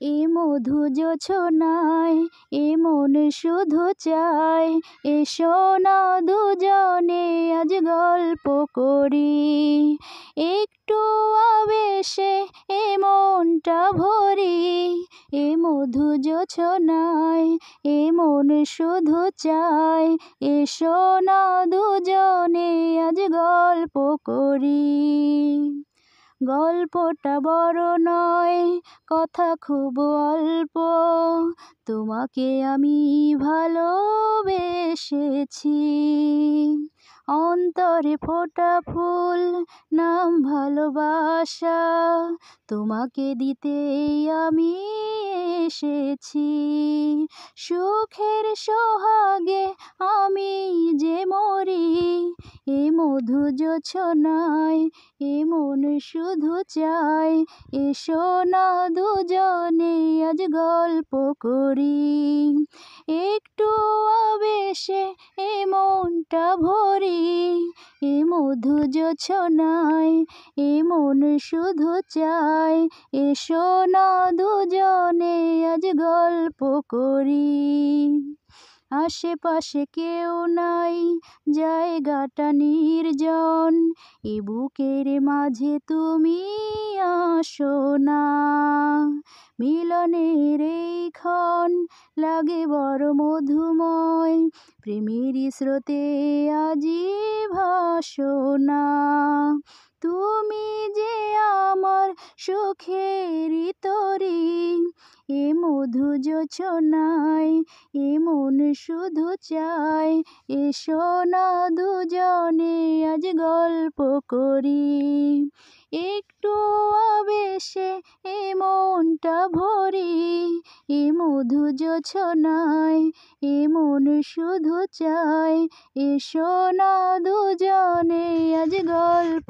এ মধু জোছনায় এ মন শুধু চায়, এসো না দুজনে আজ গল্প করি। একটু আবেশে এ মনটা ভরি, এ মধু জোছনায় এ মন শুধু চায়, এসো না দুজনে আজ গল্প করি। গল্পটা বড় নয়, কথা খুব অল্প, তোমাকে আমি ভালোবেসেছি। অন্তরে ফোটা ফুল নাম ভালোবাসা, তোমাকে দিতেই আমি এসেছি। সুখের সোহাগে আমি যে মরি, এ মধু জোছনায় এ মন শুধু চায়, এসো না দুজনে আজ গল্প করি। একটু আবেশে এ মনটা ভরি, এ মধু জোছনায় এ মন শুধু চায়, এসো না দুজনে আজ গল্প করি। আশেপাশে কেউ নাই, জায়গাটা নির্জন, এ বুকের মাঝে তুমি আসো না। মিলনের এই ক্ষণ লাগে বড় মধুময়, প্রেমের স্রোতে আজি ভাসো না। তুমি যে আমার সুখেরই তরি, এ মধু জোছনায় এ মন শুধু চায়, এসো না দুজনে আজ গল্প করি। একটু আবেশে এ মনটা ভরি, এ মধু জোছনায় এ মন শুধু চায়, এসো না দুজনে আজ গল্প